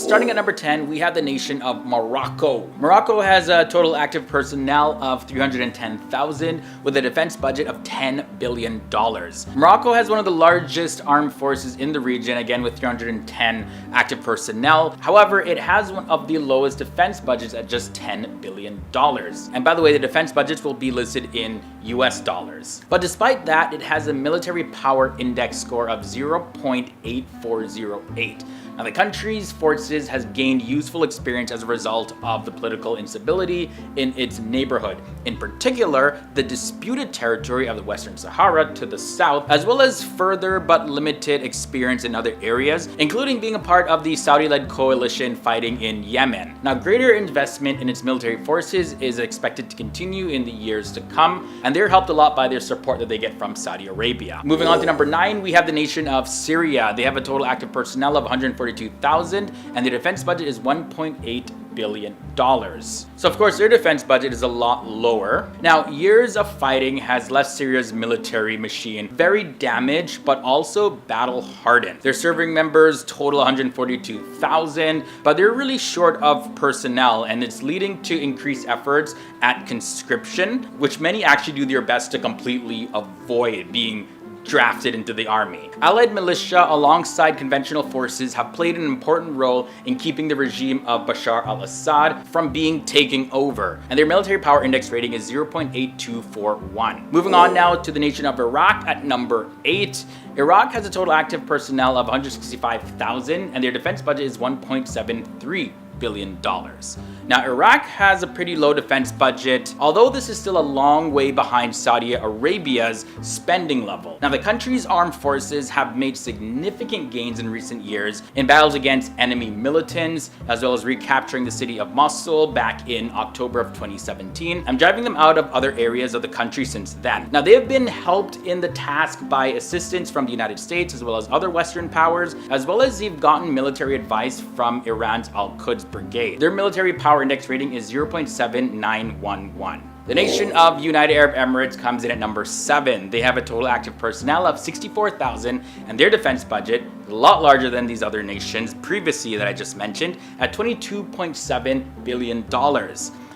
Starting at number 10, we have the nation of Morocco. Morocco has a total active personnel of 310,000 with a defense budget of $10 billion. Morocco has one of the largest armed forces in the region, again with 310 active personnel. However, it has one of the lowest defense budgets at just $10 billion. And by the way, the defense budgets will be listed in US dollars. But despite that, it has a military power index score of 0.8408. Now, the country's forces has gained useful experience as a result of the political instability in its neighborhood. In particular, the disputed territory of the Western Sahara to the south, as well as further but limited experience in other areas, including being a part of the Saudi-led coalition fighting in Yemen. Now, greater investment in its military forces is expected to continue in the years to come, and they're helped a lot by their support that they get from Saudi Arabia. Moving on to number 9, we have the nation of Syria. They have a total active personnel of 142,000, and their defense budget is $1.8 billion. So of course their defense budget is a lot lower. Now, years of fighting has left Syria's military machine very damaged but also battle hardened. Their serving members total 142,000, but they're really short of personnel, and it's leading to increased efforts at conscription, which many actually do their best to completely avoid being drafted into the army. Allied militia alongside conventional forces have played an important role in keeping the regime of Bashar al-Assad from being taken over, and their military power index rating is 0.8241. Moving on now to the nation of Iraq at number 8. Iraq has a total active personnel of 165,000, and their defense budget is $1.73 billion. Now, Iraq has a pretty low defense budget, although this is still a long way behind Saudi Arabia's spending level. Now, the country's armed forces have made significant gains in recent years in battles against enemy militants, as well as recapturing the city of Mosul back in October of 2017, and driving them out of other areas of the country since then. Now, they have been helped in the task by assistance from the United States as well as other Western powers, as well as they've gotten military advice from Iran's Al-Quds Brigade. Their military power index rating is 0.7911. The nation of United Arab Emirates comes in at number 7. They have a total active personnel of 64,000, and their defense budget is a lot larger than these other nations previously that I just mentioned at $22.7 billion.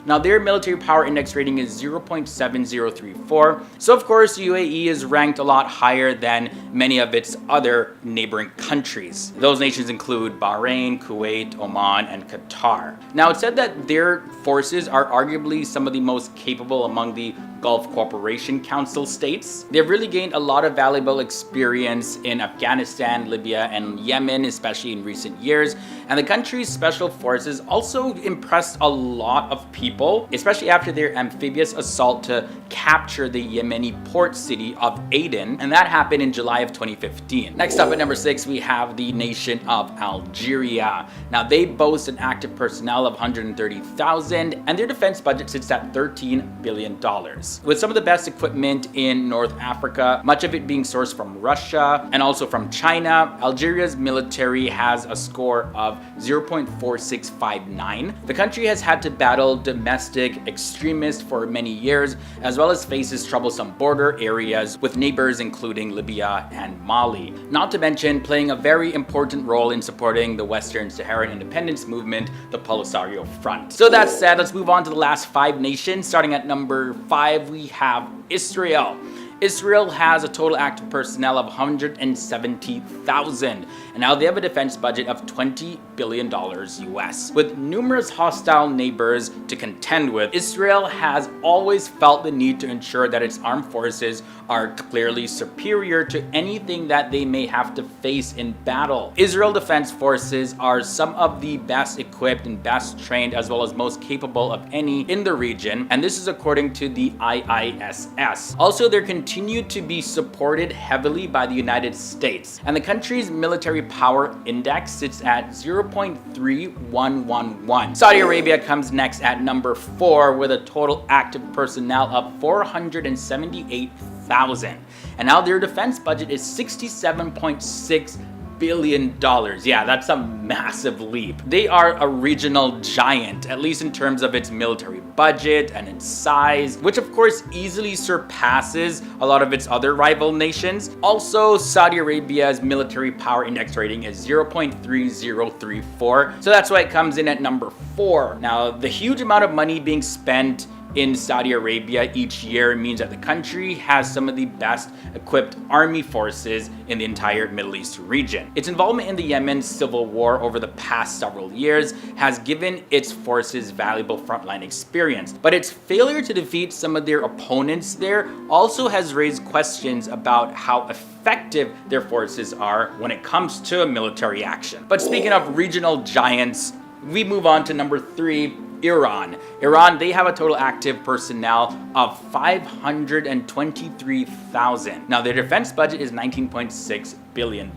Now, their military power index rating is 0.7034. So of course, UAE is ranked a lot higher than many of its other neighboring countries. Those nations include Bahrain, Kuwait, Oman, and Qatar. Now, it's said that their forces are arguably some of the most capable among the Gulf Cooperation Council states. They've really gained a lot of valuable experience in Afghanistan, Libya, and Yemen, especially in recent years. And the country's special forces also impressed a lot of people, especially after their amphibious assault to capture the Yemeni port city of Aden, and that happened in July of 2015. Next up at number 6, we have the nation of Algeria. Now, they boast an active personnel of 130,000, and their defense budget sits at $13 billion. With some of the best equipment in North Africa, much of it being sourced from Russia and also from China, Algeria's military has a score of 0.4659. The country has had to battle domestic extremists for many years, as well as faces troublesome border areas with neighbors including Libya and Mali. Not to mention playing a very important role in supporting the Western Saharan independence movement, the Polisario Front. So that said, let's move on to the last 5 nations. Starting at number 5, we have Israel. Israel has a total active personnel of 170,000, and now they have a defense budget of $20 billion US. With numerous hostile neighbors to contend with, Israel has always felt the need to ensure that its armed forces are clearly superior to anything that they may have to face in battle. Israel Defense Forces are some of the best equipped and best trained, as well as most capable of any in the region, and this is according to the IISS. Also, they're continuing to be supported heavily by the United States, and the country's military power index sits at 0.3111. Saudi Arabia comes next at number 4 with a total active personnel of 478,000, and now their defense budget is $67.6 billion. Yeah, that's a massive leap. They are a regional giant, at least in terms of its military budget and its size, which of course easily surpasses a lot of its other rival nations. Also, Saudi Arabia's military power index rating is 0.3034, so that's why it comes in at number 4. Now, the huge amount of money being spent in Saudi Arabia each year means that the country has some of the best equipped army forces in the entire Middle East region. Its involvement in the Yemen civil war over the past several years has given its forces valuable frontline experience, but its failure to defeat some of their opponents there also has raised questions about how effective their forces are when it comes to military action. But speaking of regional giants, we move on to number 3, Iran. Iran, they have a total active personnel of 523,000. Now, their defense budget is $19.6 billion.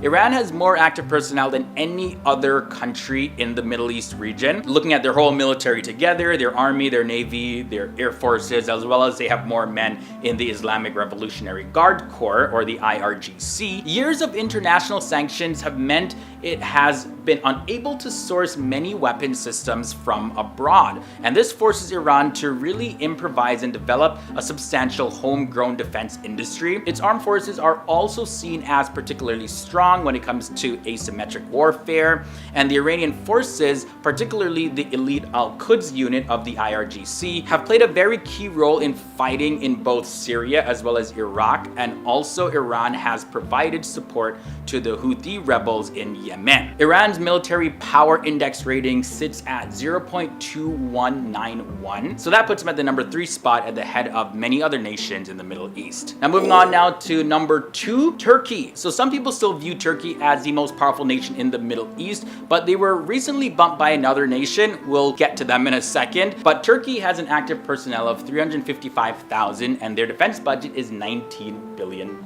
Iran has more active personnel than any other country in the Middle East region. Looking at their whole military together, their army, their navy, their air forces, as well as they have more men in the Islamic Revolutionary Guard Corps, or the IRGC. Years of international sanctions have meant it has been unable to source many weapon systems from abroad, and this forces Iran to really improvise and develop a substantial homegrown defense industry. Its armed forces are also seen as particularly strong when it comes to asymmetric warfare, and the Iranian forces, particularly the elite Al-Quds unit of the IRGC, have played a very key role in fighting in both Syria as well as Iraq, and also Iran has provided support to the Houthi rebels in Yemen. Iran's military power index rating sits at 0.2191, so that puts them at the number 3 spot at the head of many other nations in the Middle East. Now moving on now to number 2, Turkey. So some people still view Turkey as the most powerful nation in the Middle East, but they were recently bumped by another nation. We'll get to them in a second. But Turkey has an active personnel of 355,000 and their defense budget is $19 billion.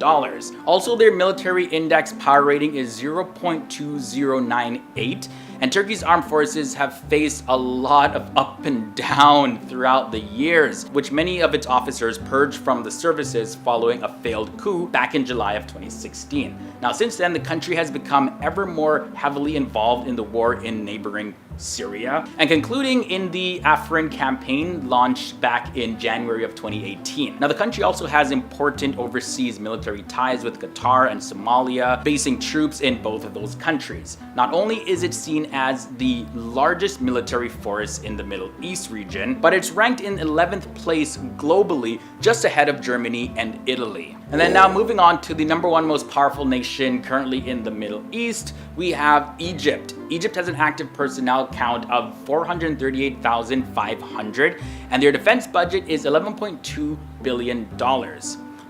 Also, their military index power rating is 0.2098. And Turkey's armed forces have faced a lot of up and down throughout the years, which many of its officers purged from the services following a failed coup back in July of 2016. Now, since then, the country has become ever more heavily involved in the war in neighboring Syria, and concluding in the Afrin campaign launched back in January of 2018. Now, the country also has important overseas military ties with Qatar and Somalia, basing troops in both of those countries. Not only is it seen as the largest military force in the Middle East region, but it's ranked in 11th place globally, just ahead of Germany and Italy. And then now moving on to the number 1 most powerful nation currently in the Middle East, we have Egypt. Egypt has an active personnel count of 438,500, and their defense budget is $11.2 billion.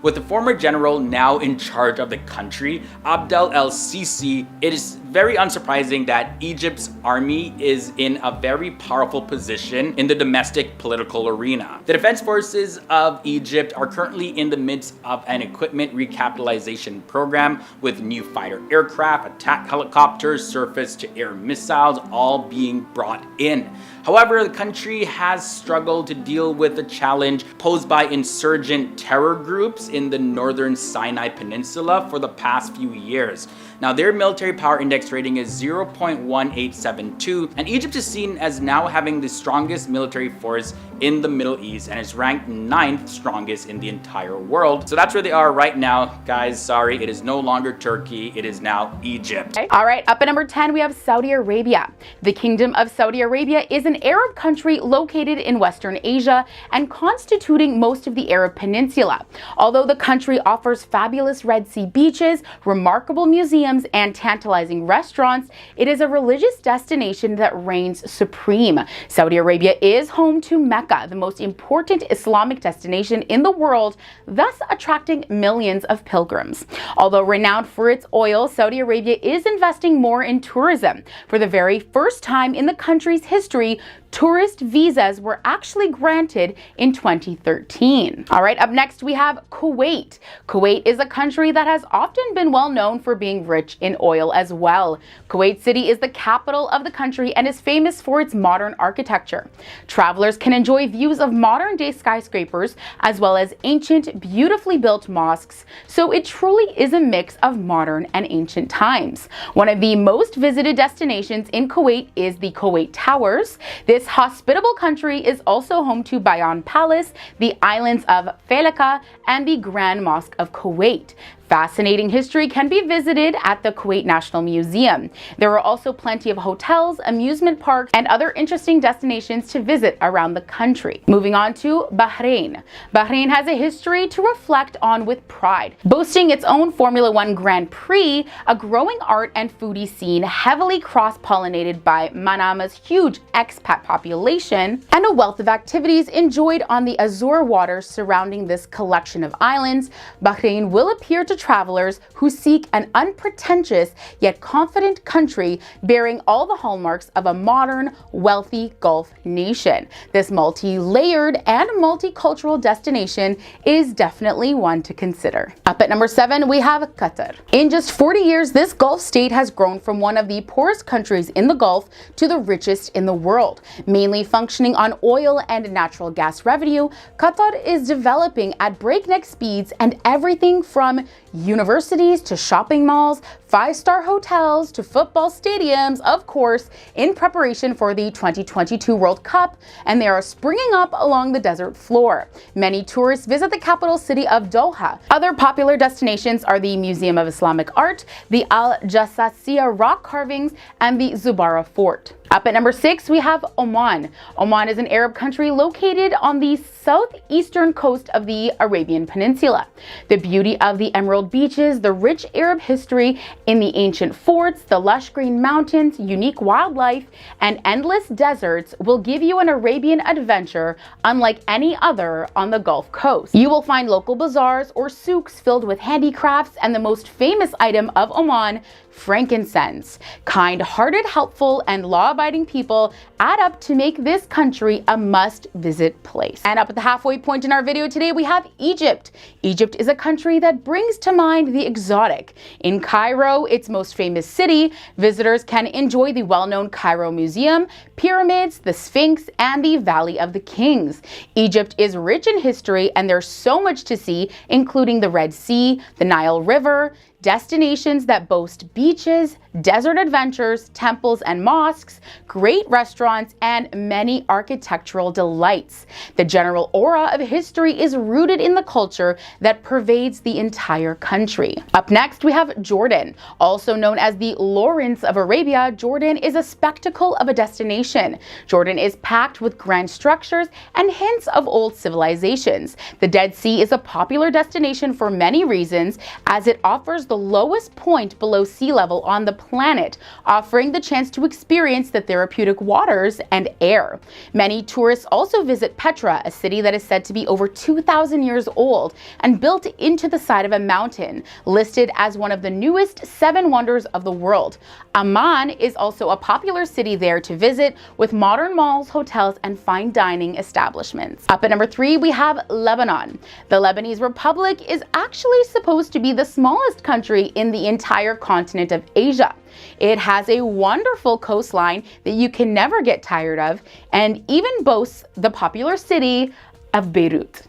With the former general now in charge of the country, Abdel el-Sisi, it is very unsurprising that Egypt's army is in a very powerful position in the domestic political arena. The defense forces of Egypt are currently in the midst of an equipment recapitalization program with new fighter aircraft, attack helicopters, surface-to-air missiles all being brought in. However, the country has struggled to deal with the challenge posed by insurgent terror groups in the northern Sinai Peninsula for the past few years. Now, their military power index rating is 0.1872, and Egypt is seen as now having the strongest military force in the Middle East and is ranked 9th strongest in the entire world. So that's where they are right now, guys. Sorry, it is no longer Turkey, it is now Egypt. Okay. All right, up at number 10, we have Saudi Arabia. The Kingdom of Saudi Arabia is an Arab country located in Western Asia and constituting most of the Arab Peninsula. Although the country offers fabulous Red Sea beaches, remarkable museums, and tantalizing restaurants, it is a religious destination that reigns supreme. Saudi Arabia is home to Mecca, the most important Islamic destination in the world, thus attracting millions of pilgrims. Although renowned for its oil, Saudi Arabia is investing more in tourism. For the very first time in the country's history, tourist visas were actually granted in 2013. All right, up next we have Kuwait. Kuwait is a country that has often been well known for being rich in oil as well. Kuwait City is the capital of the country and is famous for its modern architecture. Travelers can enjoy views of modern-day skyscrapers as well as ancient, beautifully built mosques, so it truly is a mix of modern and ancient times. One of the most visited destinations in Kuwait is the Kuwait Towers. This hospitable country is also home to Bayan Palace, the islands of Felaka, and the Grand Mosque of Kuwait. Fascinating history can be visited at the Kuwait National Museum. There are also plenty of hotels, amusement parks, and other interesting destinations to visit around the country. Moving on to Bahrain. Bahrain has a history to reflect on with pride. Boasting its own Formula One Grand Prix, a growing art and foodie scene heavily cross-pollinated by Manama's huge expat population, and a wealth of activities enjoyed on the Azure waters surrounding this collection of islands, Bahrain will appear to travelers who seek an unpretentious yet confident country bearing all the hallmarks of a modern, wealthy Gulf nation. This multi-layered and multicultural destination is definitely one to consider. Up at number 7, we have Qatar. In just 40 years, this Gulf state has grown from one of the poorest countries in the Gulf to the richest in the world. Mainly functioning on oil and natural gas revenue, Qatar is developing at breakneck speeds, and everything from universities to shopping malls, 5-star hotels to football stadiums, of course, in preparation for the 2022 World Cup, and they are springing up along the desert floor. Many tourists visit the capital city of Doha. Other popular destinations are the Museum of Islamic Art, the Al Jassasiyah rock carvings, and the Zubara Fort. Up at number 6, we have Oman. Oman is an Arab country located on the southeastern coast of the Arabian Peninsula. The beauty of the emerald beaches, the rich Arab history in the ancient forts, the lush green mountains, unique wildlife, and endless deserts will give you an Arabian adventure unlike any other on the Gulf Coast. You will find local bazaars or souks filled with handicrafts, and the most famous item of Oman, frankincense. Kind-hearted, helpful, and law-abiding people add up to make this country a must-visit place. And up at the halfway point in our video today, we have Egypt. Egypt is a country that brings to mind the exotic. In Cairo, its most famous city, visitors can enjoy the well-known Cairo Museum, pyramids, the Sphinx, and the Valley of the Kings. Egypt is rich in history, and there's so much to see, including the Red Sea, the Nile River, destinations that boast beaches, desert adventures, temples and mosques, great restaurants, and many architectural delights. The general aura of history is rooted in the culture that pervades the entire country. Up next, we have Jordan. Also known as the Lawrence of Arabia, Jordan is a spectacle of a destination. Jordan is packed with grand structures and hints of old civilizations. The Dead Sea is a popular destination for many reasons, as it offers the lowest point below sea level on the planet, offering the chance to experience the therapeutic waters and air. Many tourists also visit Petra, a city that is said to be over 2,000 years old and built into the side of a mountain, listed as one of the newest 7 wonders of the world. Amman is also a popular city there to visit, with modern malls, hotels, and fine dining establishments. Up at number 3, we have Lebanon. The Lebanese Republic is actually supposed to be the smallest country in the entire continent of Asia. It has a wonderful coastline that you can never get tired of, and even boasts the popular city of Beirut.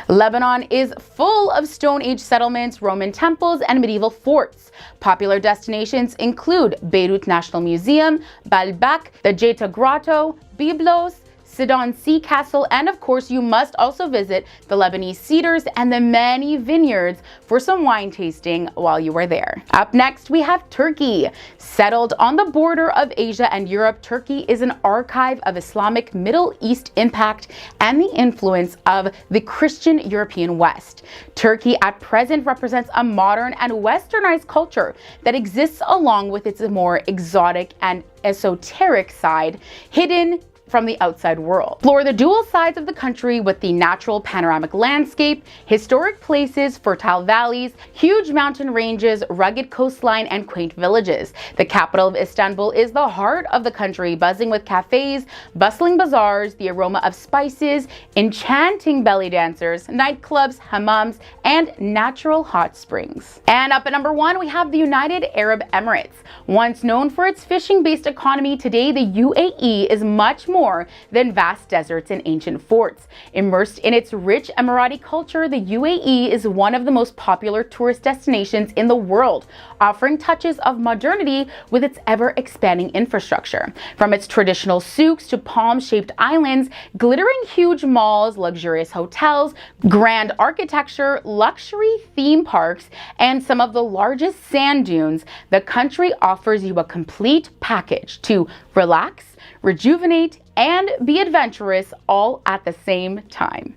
Lebanon is full of Stone Age settlements, Roman temples, and medieval forts. Popular destinations include Beirut National Museum, Baalbek, the Jeta Grotto, Byblos, Sidon Sea Castle, and of course you must also visit the Lebanese cedars and the many vineyards for some wine tasting while you are there. Up next, we have Turkey. Settled on the border of Asia and Europe, Turkey is an archive of Islamic Middle East impact and the influence of the Christian European West. Turkey at present represents a modern and westernized culture that exists along with its more exotic and esoteric side, hidden from the outside world. Explore the dual sides of the country with the natural panoramic landscape, historic places, fertile valleys, huge mountain ranges, rugged coastline, and quaint villages. The capital of Istanbul is the heart of the country, buzzing with cafes, bustling bazaars, the aroma of spices, enchanting belly dancers, nightclubs, hammams, and natural hot springs. And up at number 1, we have the United Arab Emirates. Once known for its fishing-based economy, today the UAE is much more than vast deserts and ancient forts. Immersed in its rich Emirati culture, the UAE is one of the most popular tourist destinations in the world, offering touches of modernity with its ever-expanding infrastructure. From its traditional souks to palm-shaped islands, glittering huge malls, luxurious hotels, grand architecture, luxury theme parks, and some of the largest sand dunes, the country offers you a complete package to relax, rejuvenate, and be adventurous all at the same time.